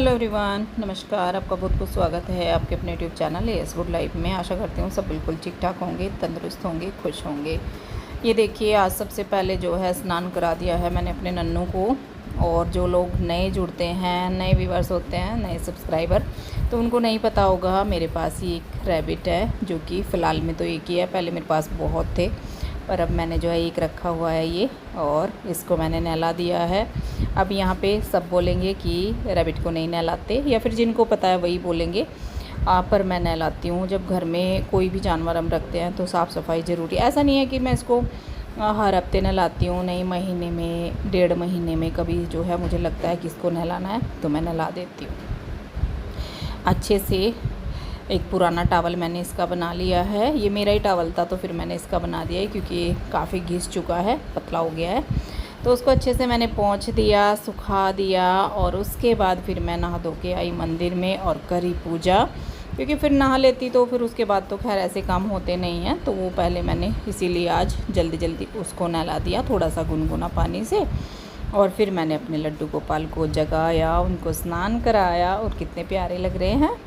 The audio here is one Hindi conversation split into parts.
हेलो एवरीवन, नमस्कार। आपका बहुत बहुत स्वागत है आपके अपने YouTube channel S good life में। आशा करती हूँ सब बिल्कुल ठीक ठाक होंगे, तंदुरुस्त होंगे, खुश होंगे। ये देखिए, आज सबसे पहले जो है स्नान करा दिया है मैंने अपने नन्नू को। और जो लोग नए जुड़ते हैं, नए व्यूअर्स होते हैं, नए सब्सक्राइबर, तो उनको नहीं पता होगा मेरे पास ये एक रैबिट है, जो कि फ़िलहाल में तो एक ही है। पहले मेरे पास बहुत थे, पर अब मैंने जो है एक रखा हुआ है ये, और इसको मैंने नहला दिया है। अब यहाँ पे सब बोलेंगे कि रैबिट को नहीं नहलाते, या फिर जिनको पता है वही बोलेंगे। पर मैं नहलाती हूँ। जब घर में कोई भी जानवर हम रखते हैं तो साफ़ सफाई ज़रूरी। ऐसा नहीं है कि मैं इसको हर हफ्ते नहलाती हूँ, नहीं, महीने में, 1.5 महीने में कभी जो है मुझे लगता है कि इसको नहलाना है तो मैं नहला देती हूँ अच्छे से। एक पुराना टॉवल मैंने इसका बना लिया है। ये मेरा ही टॉवल था तो फिर मैंने इसका बना दिया है, क्योंकि काफ़ी घिस चुका है, पतला हो गया है। तो उसको अच्छे से मैंने पोंछ दिया, सुखा दिया, और उसके बाद फिर मैं नहा धो के आई मंदिर में और करी पूजा। क्योंकि फिर नहा लेती तो फिर उसके बाद तो खैर ऐसे काम होते नहीं हैं, तो वो पहले मैंने इसीलिए आज जल्दी जल्दी उसको नहला दिया थोड़ा सा गुनगुना पानी से। और फिर मैंने अपने लड्डू गोपाल को जगाया, उनको स्नान कराया, और कितने प्यारे लग रहे हैं।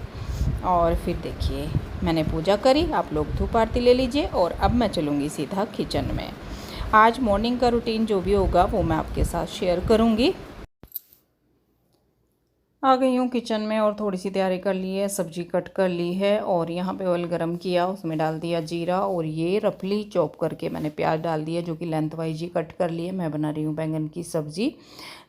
और फिर देखिए, मैंने पूजा करी, आप लोग धूप आरती ले लीजिए, और अब मैं चलूँगी सीधा किचन में। आज मॉर्निंग का रूटीन जो भी होगा वो मैं आपके साथ शेयर करूँगी। आ गई हूँ किचन में और थोड़ी सी तैयारी कर ली है, सब्जी कट कर ली है, और यहाँ पे ऑयल गरम किया, उसमें डाल दिया जीरा, और ये रफली चॉप करके मैंने प्याज डाल दिया, जो कि लेंथ वाइज ही कट कर लिए। मैं बना रही हूँ बैंगन की सब्ज़ी,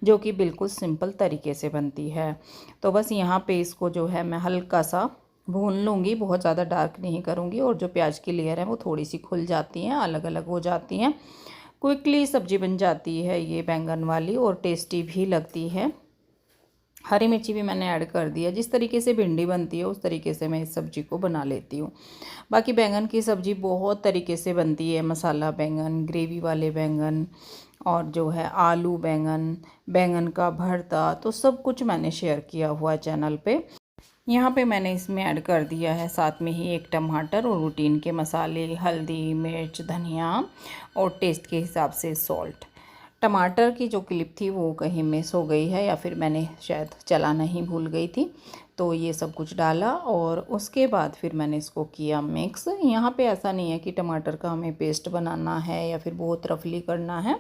जो कि बिल्कुल सिंपल तरीके से बनती है। तो बस यहाँ पे इसको जो है मैं हल्का सा भून लूँगी, बहुत ज़्यादा डार्क नहीं करूँगी, और जो प्याज की लेयर है वो थोड़ी सी खुल जाती हैं, अलग अलग हो जाती हैं। क्विकली सब्ज़ी बन जाती है ये बैंगन वाली, और टेस्टी भी लगती है। हरी मिर्ची भी मैंने ऐड कर दिया। जिस तरीके से भिंडी बनती है उस तरीके से मैं इस सब्ज़ी को बना लेती हूँ। बाकी बैंगन की सब्ज़ी बहुत तरीके से बनती है, मसाला बैंगन, ग्रेवी वाले बैंगन, और जो है आलू बैंगन, बैंगन का भरता, तो सब कुछ मैंने शेयर किया हुआ है चैनल पे। यहाँ पे मैंने इसमें ऐड कर दिया है साथ में ही एक टमाटर, और रूटीन के मसाले, हल्दी, मिर्च, धनिया, और टेस्ट के हिसाब से सॉल्ट। टमाटर की जो क्लिप थी वो कहीं मिस हो गई है, या फिर मैंने शायद चलाना ही भूल गई थी। तो ये सब कुछ डाला, और उसके बाद फिर मैंने इसको किया मिक्स। यहाँ पे ऐसा नहीं है कि टमाटर का हमें पेस्ट बनाना है या फिर बहुत रफली करना है।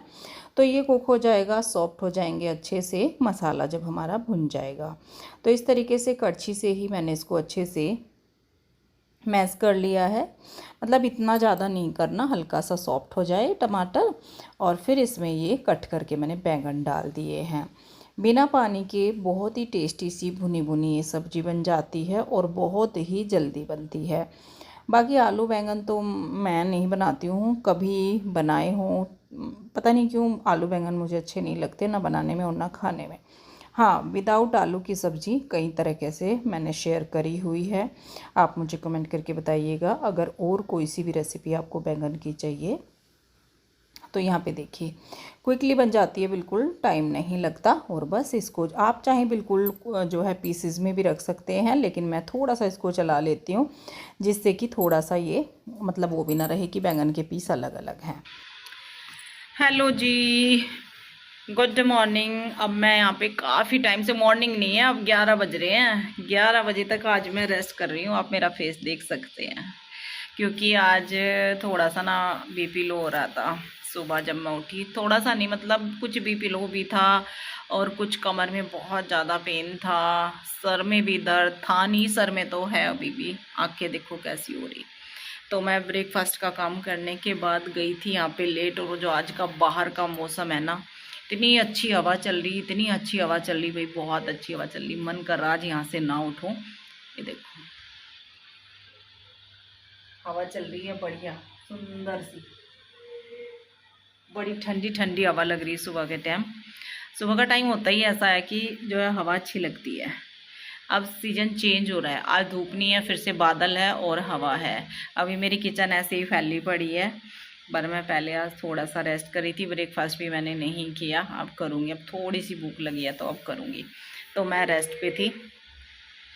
तो ये कुक हो जाएगा, सॉफ्ट हो जाएंगे अच्छे से मसाला जब हमारा भुन जाएगा। तो इस तरीके से कड़छी से ही मैंने इसको अच्छे से मैश कर लिया है। मतलब इतना ज़्यादा नहीं करना, हल्का सा सॉफ्ट हो जाए टमाटर। और फिर इसमें ये कट करके मैंने बैंगन डाल दिए हैं। बिना पानी के बहुत ही टेस्टी सी भुनी भुनी ये सब्ज़ी बन जाती है, और बहुत ही जल्दी बनती है। बाकी आलू बैंगन तो मैं नहीं बनाती हूँ, कभी बनाए हों। पता नहीं क्यों आलू बैंगन मुझे अच्छे नहीं लगते, ना बनाने में और ना खाने में। हाँ, विदाउट आलू की सब्ज़ी कई तरीके से मैंने शेयर करी हुई है। आप मुझे कमेंट करके बताइएगा अगर और कोई सी भी रेसिपी आपको बैंगन की चाहिए। तो यहाँ पे देखिए, क्विकली बन जाती है, बिल्कुल टाइम नहीं लगता। और बस इसको आप चाहें बिल्कुल जो है पीसेस में भी रख सकते हैं, लेकिन मैं थोड़ा सा इसको चला लेती हूँ, जिससे कि थोड़ा सा ये मतलब वो भी ना रहे कि बैंगन के पीस अलग अलग हैं। हेलो जी, गुड मॉर्निंग। अब मैं यहाँ पे काफ़ी टाइम से, मॉर्निंग नहीं है, अब 11 बज रहे हैं। 11 बजे तक आज मैं रेस्ट कर रही हूँ। आप मेरा फेस देख सकते हैं, क्योंकि आज थोड़ा सा ना बीपी लो हो रहा था। सुबह जब मैं उठी, थोड़ा सा नहीं, मतलब कुछ बीपी लो भी था, और कुछ कमर में बहुत ज़्यादा पेन था, सर में भी दर्द था, नहीं सर में तो है अभी भी। आंखें देखो कैसी हो रही। तो मैं ब्रेकफास्ट का काम करने के बाद गई थी यहाँ पे लेट, और जो आज का बाहर का मौसम है ना, इतनी अच्छी हवा चल रही, इतनी अच्छी हवा चल रही भाई, बहुत अच्छी हवा चल रही। मन कर रहा आज यहाँ से ना उठूं। ये देखो, हवा चल रही है बढ़िया, सुंदर सी, बड़ी ठंडी ठंडी हवा लग रही है सुबह के टाइम। सुबह का टाइम होता ही ऐसा है कि जो है हवा अच्छी लगती है। अब सीजन चेंज हो रहा है, आज धूप नहीं है, फिर से बादल है और हवा है। अभी मेरी किचन ऐसे ही फैली पड़ी है, पर मैं पहले आज थोड़ा सा रेस्ट करी थी। ब्रेकफास्ट भी मैंने नहीं किया, अब करूँगी। अब थोड़ी सी भूख लगी है तो अब करूँगी। तो मैं रेस्ट पे थी।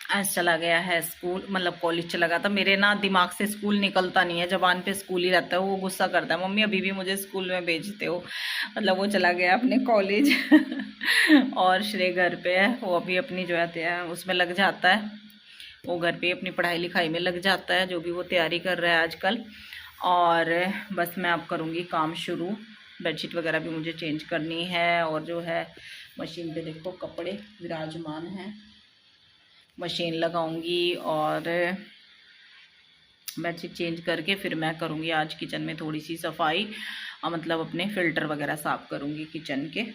आज चला गया है स्कूल, मतलब कॉलेज चला गया था। मेरे ना दिमाग से स्कूल निकलता नहीं है, जबान पे स्कूल ही रहता है। वो गुस्सा करता है, मम्मी अभी भी मुझे स्कूल में भेजते हो। मतलब वो चला गया अपने कॉलेज और श्रेय घर पे है। वो अभी अपनी जो है उसमें लग जाता है। वो घर पे अपनी पढ़ाई लिखाई में लग जाता है, जो भी वो तैयारी कर रहा है आजकल। और बस मैं अब करूँगी काम शुरू। बेडशीट वगैरह भी मुझे चेंज करनी है, और जो है मशीन पे देखो कपड़े विराजमान हैं, मशीन लगाऊंगी और बेडशीट चेंज करके फिर मैं करूँगी आज किचन में थोड़ी सी सफाई। मतलब अपने फ़िल्टर वगैरह साफ़ करूँगी किचन के।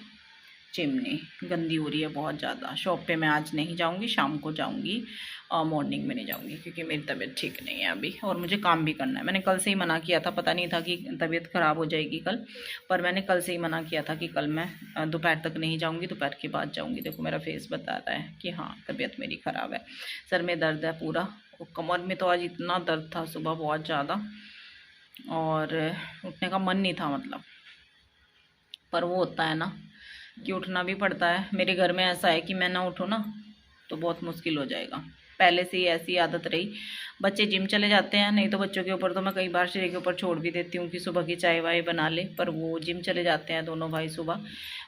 चिमनी गंदी हो रही है बहुत ज़्यादा। शॉप पे मैं आज नहीं जाऊँगी, शाम को जाऊँगी, और मॉर्निंग में नहीं जाऊँगी क्योंकि मेरी तबीयत ठीक नहीं है अभी, और मुझे काम भी करना है। मैंने कल से ही मना किया था, पता नहीं था कि तबीयत ख़राब हो जाएगी कल, पर मैंने कल से ही मना किया था कि कल मैं दोपहर तक नहीं जाऊँगी, दोपहर के बाद जाऊँगी। देखो मेरा फेस बता रहा है कि हाँ तबीयत मेरी ख़राब है। सर में दर्द है पूरा, और कमर में तो आज इतना दर्द था सुबह बहुत ज़्यादा, और उठने का मन नहीं था मतलब। पर वो होता है ना कि उठना भी पड़ता है। मेरे घर में ऐसा है कि मैं ना उठूँ ना तो बहुत मुश्किल हो जाएगा। पहले से ही ऐसी आदत रही। बच्चे जिम चले जाते हैं, नहीं तो बच्चों के ऊपर तो मैं कई बार श्रेय के ऊपर छोड़ भी देती हूँ कि सुबह की चाय वाय बना ले, पर वो जिम चले जाते हैं दोनों भाई सुबह,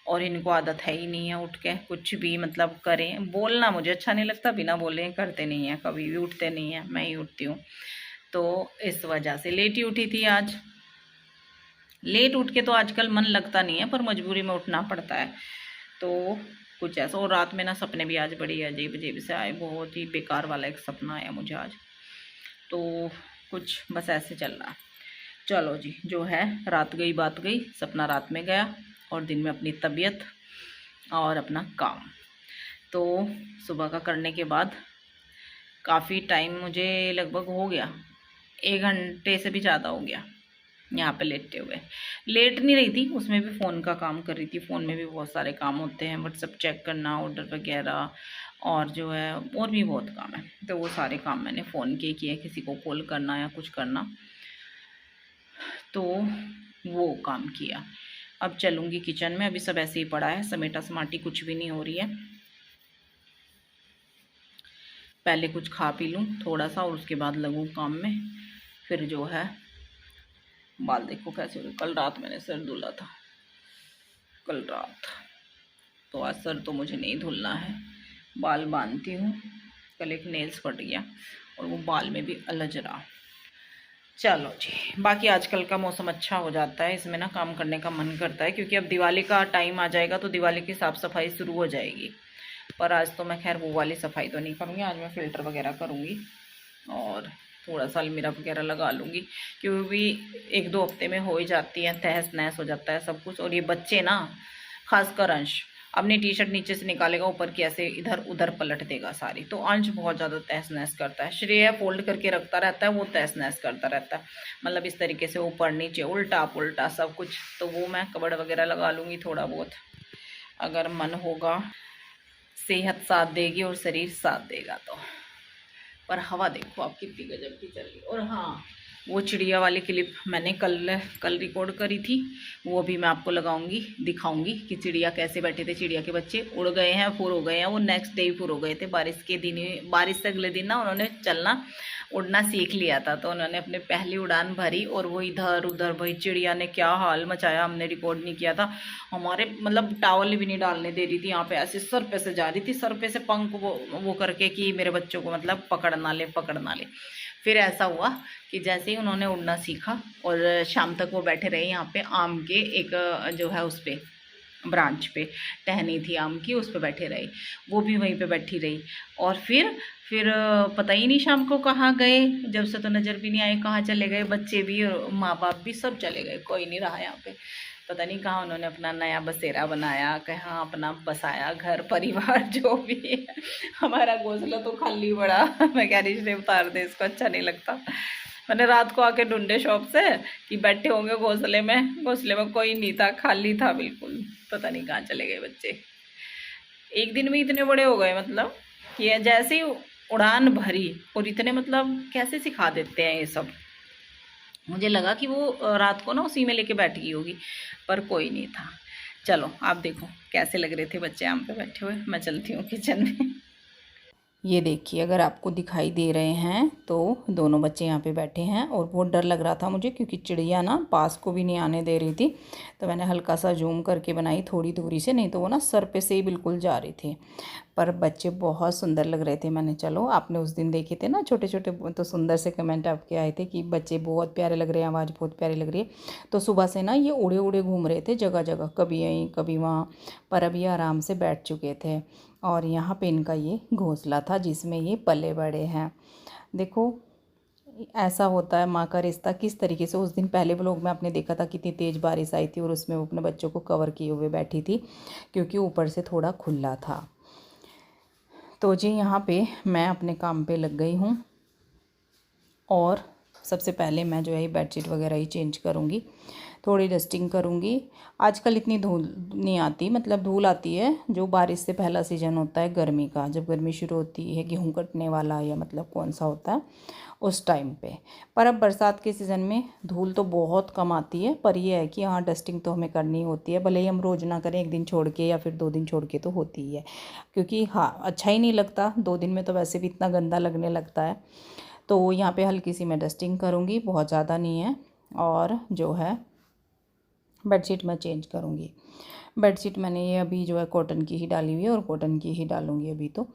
और इनको आदत है ही नहीं है उठ के कुछ भी मतलब करें। बोलना मुझे अच्छा नहीं लगता, बिना बोले करते नहीं है, कभी भी उठते नहीं हैं, मैं ही उठती हूँ। तो इस वजह से लेट ही उठी थी आज। लेट उठ के तो आजकल मन लगता नहीं है, पर मजबूरी में उठना पड़ता है। तो कुछ ऐसा। और रात में ना सपने भी आज बड़ी अजीब अजीब से आए, बहुत ही बेकार वाला एक सपना आया मुझे आज। तो कुछ बस ऐसे चल रहा। चलो जी, जो है रात गई बात गई, सपना रात में गया, और दिन में अपनी तबीयत और अपना काम। तो सुबह का करने के बाद काफ़ी टाइम मुझे लगभग हो गया, 1 घंटे से भी ज़्यादा हो गया यहाँ पे लेटे हुए। लेट नहीं रही थी, उसमें भी फ़ोन का काम कर रही थी। फ़ोन में भी बहुत सारे काम होते हैं, व्हाट्सएप चेक करना, ऑर्डर वगैरह, और जो है और भी बहुत काम है। तो वो सारे काम मैंने फ़ोन के किए, किसी को कॉल करना या कुछ करना, तो वो काम किया। अब चलूँगी किचन में। अभी सब ऐसे ही पड़ा है, समेटा समाटी कुछ भी नहीं हो रही है। पहले कुछ खा पी लूँ थोड़ा सा, और उसके बाद लगूँ काम में। फिर जो है बाल देखो कैसे हो रहे। कल रात मैंने सर धुला था, कल रात, तो आज सर तो मुझे नहीं धुलना है, बाल बांधती हूँ। कल एक नेल्स फट गया और वो बाल में भी अलझ रहा। चलो जी, बाकी आजकल का मौसम अच्छा हो जाता है, इसमें ना काम करने का मन करता है, क्योंकि अब दिवाली का टाइम आ जाएगा तो दिवाली की साफ़ सफाई शुरू हो जाएगी। पर आज तो मैं खैर वो वाली सफाई तो नहीं करूँगी, आज मैं फ़िल्टर वगैरह करूँगी, और थोड़ा सा अलमीरा वगैरह लगा लूँगी, क्योंकि 1-2 हफ्ते में हो ही जाती है, तहस नहस हो जाता है सब कुछ। और ये बच्चे ना, खासकर अंश, अपनी टी शर्ट नीचे से निकालेगा, ऊपर की ऐसे इधर उधर पलट देगा सारी। तो अंश बहुत ज़्यादा तहस नहस करता है। श्रेय फोल्ड करके रखता रहता है, वो तहस नहस करता रहता है, मतलब इस तरीके से ऊपर नीचे उल्टा पुल्टा सब कुछ। तो वो मैं कबड़ वगैरह लगा लूँगी थोड़ा बहुत, अगर मन होगा, सेहत साथ देगी और शरीर साथ देगा तो। पर हवा देखो आप कितनी गजब की चल रही। और हाँ, वो चिड़िया वाली क्लिप मैंने कल रिकॉर्ड करी थी, वो भी मैं आपको लगाऊंगी, दिखाऊंगी कि चिड़िया कैसे बैठे थे। चिड़िया के बच्चे उड़ गए हैं, फुर हो गए हैं। वो नेक्स्ट डे ही फुर हो गए थे, बारिश के दिन, बारिश से अगले दिन ना उन्होंने चलना उड़ना सीख लिया था। तो उन्होंने अपनी पहली उड़ान भरी, और वो इधर उधर, भाई चिड़िया ने क्या हाल मचाया, हमने रिकॉर्ड नहीं किया था। हमारे मतलब टावल भी नहीं डालने दे रही थी, यहाँ पे ऐसे सर पे से जा रही थी, सर पे से पंख वो करके कि मेरे बच्चों को मतलब पकड़ ना ले। फिर ऐसा हुआ कि जैसे ही उन्होंने उड़ना सीखा, और शाम तक वो बैठे रहे यहाँ पे आम के एक जो है उस पर ब्रांच पे टहनी थी आम की, उस पर बैठे रहे। वो भी वहीं पे बैठी रही, और फिर पता ही नहीं शाम को कहाँ गए, जब से तो नज़र भी नहीं आए, कहाँ चले गए। बच्चे भी और माँ बाप भी सब चले गए, कोई नहीं रहा यहाँ पे। पता नहीं कहाँ उन्होंने अपना नया बसेरा बनाया, कहाँ अपना बसाया घर परिवार जो भी है। हमारा घोंसला तो खाली पड़ा। मैं कह रही उतार दे इसको, अच्छा नहीं लगता। मैंने रात को आके ढूंढे शॉप से कि बैठे होंगे घोंसले में कोई नहीं था, खाली था बिल्कुल। पता नहीं कहाँ चले गए बच्चे। एक दिन में इतने बड़े हो गए, मतलब कि जैसे ही उड़ान भरी, और इतने मतलब कैसे सिखा देते हैं ये सब। मुझे लगा कि वो रात को ना उसी में लेके बैठ गई होगी, पर कोई नहीं था। चलो आप देखो कैसे लग रहे थे बच्चे आम पे बैठे हुए। मैं चलती हूँ किचन में। ये देखिए, अगर आपको दिखाई दे रहे हैं तो दोनों बच्चे यहाँ पे बैठे हैं और बहुत डर लग रहा था मुझे, क्योंकि चिड़िया ना पास को भी नहीं आने दे रही थी। तो मैंने हल्का सा जूम करके बनाई थोड़ी दूरी से, नहीं तो वो ना सर पे से ही बिल्कुल जा रही थी। पर बच्चे बहुत सुंदर लग रहे थे। मैंने, चलो आपने उस दिन देखे थे ना छोटे छोटे, तो सुंदर से कमेंट आपके आए थे कि बच्चे बहुत प्यारे लग रहे हैं, आवाज़ बहुत प्यारी लग रही है। तो सुबह से ना ये उड़े उड़े घूम रहे थे जगह जगह, कभी यहीं कभी वहाँ, पर अब ये आराम से बैठ चुके थे। और यहाँ पे इनका ये घोंसला था जिसमें ये पले बड़े हैं। देखो, ऐसा होता है माँ का रिश्ता किस तरीके से। उस दिन पहले व्लॉग में आपने देखा था कितनी तेज़ बारिश आई थी और उसमें वो अपने बच्चों को कवर किए हुए बैठी थी, क्योंकि ऊपर से थोड़ा खुला था। तो जी यहाँ पे मैं अपने काम पे लग गई हूँ और सबसे पहले मैं जो है ये बेडशीट वगैरह ही चेंज करूँगी, थोड़ी डस्टिंग करूँगी। आजकल इतनी धूल नहीं आती, मतलब धूल आती है जो बारिश से पहला सीज़न होता है गर्मी का, जब गर्मी शुरू होती है, गेहूँ कटने वाला या मतलब कौन सा होता है उस टाइम पे। पर अब बरसात के सीज़न में धूल तो बहुत कम आती है, पर यह है कि हाँ डस्टिंग तो हमें करनी होती है, भले ही हम रोज़ ना करें, एक दिन छोड़ के या फिर 2 दिन छोड़ के तो होती ही है। क्योंकि हाँ अच्छा ही नहीं लगता, 2 दिन में तो वैसे भी इतना गंदा लगने लगता है। तो यहाँ पे हल्की सी मैं डस्टिंग करूँगी, बहुत ज़्यादा नहीं है। और जो है बेडशीट मैं चेंज करूँगी। बेडशीट मैंने ये अभी जो है कॉटन की ही डाली हुई है और कॉटन की ही डालूँगी अभी तो,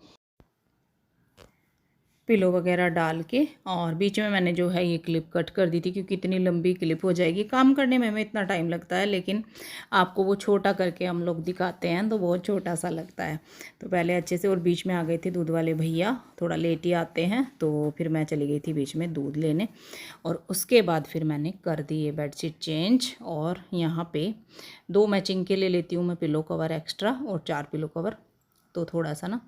पिलो वगैरह डाल के। और बीच में मैंने जो है ये क्लिप कट कर दी थी, क्योंकि इतनी लंबी क्लिप हो जाएगी, काम करने में हमें इतना टाइम लगता है, लेकिन आपको वो छोटा करके हम लोग दिखाते हैं तो बहुत छोटा सा लगता है। तो पहले अच्छे से, और बीच में आ गए थे दूध वाले भैया, थोड़ा लेट ही आते हैं, तो फिर मैं चली गई थी बीच में दूध लेने। और उसके बाद फिर मैंने कर दी ये बेडशीट चेंज। और यहाँ पर 2 मैचिंग के ले लेती हूँ मैं पिलो कवर एक्स्ट्रा, और 4 पिलो कवर, तो थोड़ा सा ना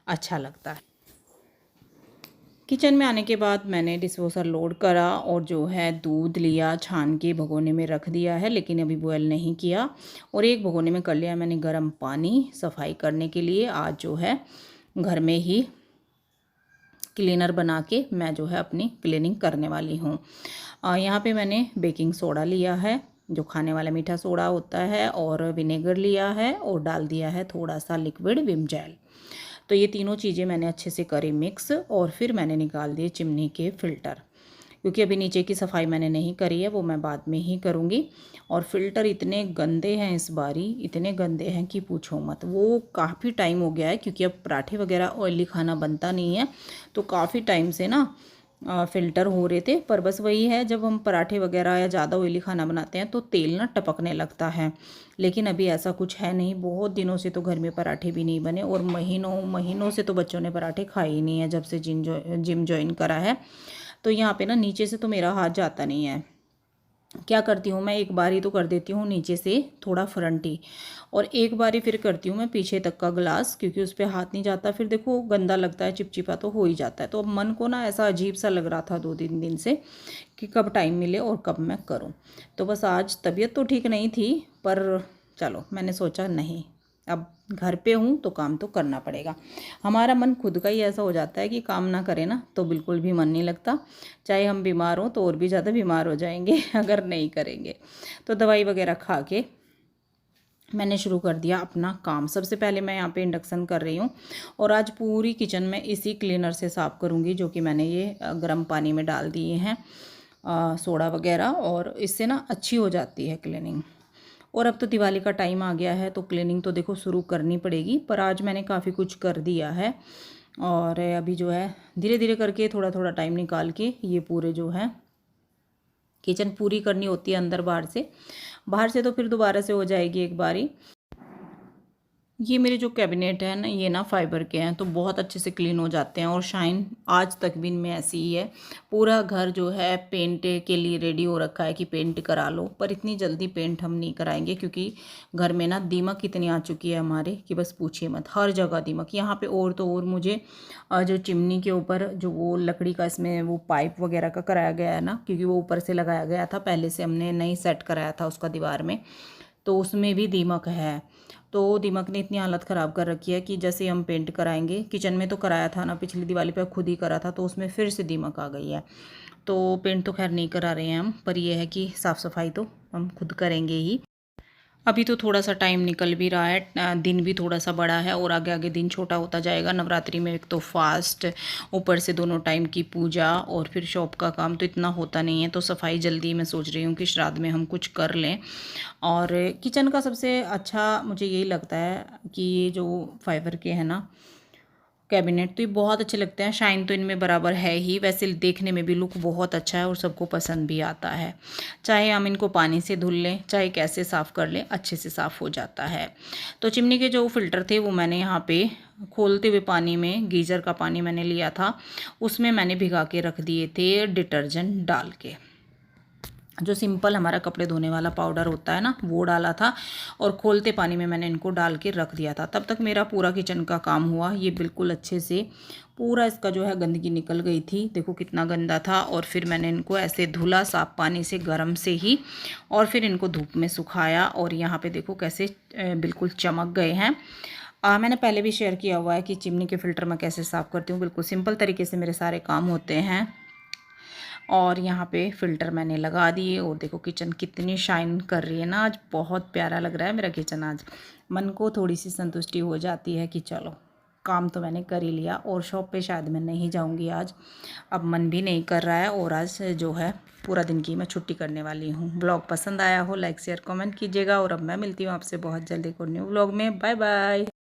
अच्छा लगता है। किचन में आने के बाद मैंने डिशवॉशर लोड करा और जो है दूध लिया, छान के भगोने में रख दिया है, लेकिन अभी बॉयल नहीं किया। और एक भगोने में कर लिया मैंने गर्म पानी सफाई करने के लिए। आज जो है घर में ही क्लीनर बना के मैं जो है अपनी क्लीनिंग करने वाली हूँ। यहाँ पे मैंने बेकिंग सोडा लिया है, जो खाने वाला मीठा सोडा होता है, और विनेगर लिया है, और डाल दिया है थोड़ा सा लिक्विड विम जेल। तो ये तीनों चीज़ें मैंने अच्छे से करी मिक्स, और फिर मैंने निकाल दिए चिमनी के फ़िल्टर, क्योंकि अभी नीचे की सफाई मैंने नहीं करी है, वो मैं बाद में ही करूँगी। और फ़िल्टर इतने गंदे हैं इस बारी, इतने गंदे हैं कि पूछो मत। वो काफ़ी टाइम हो गया है, क्योंकि अब पराठे वगैरह ऑयली खाना बनता नहीं है, तो काफ़ी टाइम से ना फ़िल्टर हो रहे थे। पर बस वही है, जब हम पराठे वगैरह या ज़्यादा ऑयली खाना बनाते हैं तो तेल ना टपकने लगता है। लेकिन अभी ऐसा कुछ है नहीं, बहुत दिनों से तो घर में पराठे भी नहीं बने, और महीनों महीनों से तो बच्चों ने पराठे खाए ही नहीं है जब से जिम जॉइन करा है। तो यहाँ पे ना नीचे से तो मेरा हाथ जाता नहीं है। क्या करती हूँ मैं, एक बारी तो कर देती हूँ नीचे से थोड़ा फ्रंटी, और एक बारी फिर करती हूँ मैं पीछे तक का ग्लास, क्योंकि उस पर हाथ नहीं जाता, फिर देखो गंदा लगता है, चिपचिपा तो हो ही जाता है। तो अब मन को ना ऐसा अजीब सा लग रहा था 2-3 दिन से कि कब टाइम मिले और कब मैं करूँ। तो बस आज तबीयत तो ठीक नहीं थी, पर चलो मैंने सोचा नहीं, अब घर पे हूँ तो काम तो करना पड़ेगा। हमारा मन खुद का ही ऐसा हो जाता है कि काम ना करें ना तो बिल्कुल भी मन नहीं लगता। चाहे हम बीमार हों तो और भी ज़्यादा बीमार हो जाएंगे अगर नहीं करेंगे। तो दवाई वगैरह खा के मैंने शुरू कर दिया अपना काम। सबसे पहले मैं यहाँ पे इंडक्शन कर रही हूँ, और आज पूरी किचन में इसी क्लीनर से साफ़ करूँगी, जो कि मैंने ये गर्म पानी में डाल दिए हैं सोडा वगैरह, और इससे ना अच्छी हो जाती है क्लीनिंग। और अब तो दिवाली का टाइम आ गया है, तो क्लीनिंग तो देखो शुरू करनी पड़ेगी, पर आज मैंने काफ़ी कुछ कर दिया है। और अभी जो है धीरे धीरे करके थोड़ा थोड़ा टाइम निकाल के ये पूरे जो है किचन पूरी करनी होती है, अंदर बाहर से तो फिर दोबारा से हो जाएगी एक बारी। ये मेरे जो कैबिनेट है ना, ये ना फाइबर के हैं, तो बहुत अच्छे से क्लीन हो जाते हैं, और शाइन आज तक भी इनमें ऐसी ही है। पूरा घर जो है पेंट के लिए रेडी हो रखा है कि पेंट करा लो, पर इतनी जल्दी पेंट हम नहीं कराएंगे, क्योंकि घर में ना दीमक इतनी आ चुकी है हमारे कि बस पूछिए मत, हर जगह दीमक। यहाँ पे और तो और मुझे जो चिमनी के ऊपर जो वो लकड़ी का इसमें वो पाइप वगैरह का कराया गया है ना, क्योंकि वो ऊपर से लगाया गया था, पहले से हमने नहीं सेट कराया था उसका दीवार में, तो उसमें भी दीमक है। तो दीमक ने इतनी हालत ख़राब कर रखी है कि जैसे हम पेंट कराएंगे, किचन में तो कराया था ना, पिछली दिवाली पे खुद ही करा था, तो उसमें फिर से दीमक आ गई है। तो पेंट तो खैर नहीं करा रहे हैं हम, पर यह है कि साफ़ सफाई तो हम खुद करेंगे ही। अभी तो थोड़ा सा टाइम निकल भी रहा है, दिन भी थोड़ा सा बड़ा है और आगे आगे दिन छोटा होता जाएगा। नवरात्रि में एक तो फास्ट, ऊपर से दोनों टाइम की पूजा और फिर शॉप का काम तो इतना होता नहीं है। तो सफाई जल्दी मैं सोच रही हूँ कि श्राद्ध में हम कुछ कर लें। और किचन का सबसे अच्छा मुझे यही लगता है कि ये जो फाइबर के हैं ना कैबिनेट, तो ये बहुत अच्छे लगते हैं। शाइन तो इनमें बराबर है ही, वैसे देखने में भी लुक बहुत अच्छा है और सबको पसंद भी आता है। चाहे हम इनको पानी से धुल लें, चाहे कैसे साफ़ कर लें, अच्छे से साफ़ हो जाता है। तो चिमनी के जो फ़िल्टर थे वो मैंने यहाँ पे खोलते हुए पानी में, गीज़र का पानी मैंने लिया था, उसमें मैंने भिगा के रख दिए थे डिटर्जेंट डाल के। जो सिंपल हमारा कपड़े धोने वाला पाउडर होता है ना, वो डाला था और खोलते पानी में मैंने इनको डाल के रख दिया था। तब तक मेरा पूरा किचन का काम हुआ। ये बिल्कुल अच्छे से पूरा इसका जो है गंदगी निकल गई थी, देखो कितना गंदा था। और फिर मैंने इनको ऐसे धुला साफ पानी से, गर्म से ही, और फिर इनको धूप में सुखाया। और यहाँ पे देखो कैसे बिल्कुल चमक गए हैं। मैंने पहले भी शेयर किया हुआ है कि चिमनी के फ़िल्टर मैं कैसे साफ़ करती हूँ। बिल्कुल सिंपल तरीके से मेरे सारे काम होते हैं। और यहाँ पे फ़िल्टर मैंने लगा दिए और देखो किचन कितनी शाइन कर रही है ना, आज बहुत प्यारा लग रहा है मेरा किचन। आज मन को थोड़ी सी संतुष्टि हो जाती है कि चलो काम तो मैंने कर ही लिया। और शॉप पे शायद मैं नहीं जाऊंगी आज, अब मन भी नहीं कर रहा है। और आज जो है पूरा दिन की मैं छुट्टी करने वाली हूँ। ब्लॉग पसंद आया हो लाइक शेयर कमेंट कीजिएगा। और अब मैं मिलती हूँ आपसे बहुत जल्दी एक और न्यू ब्लॉग में। Bye bye.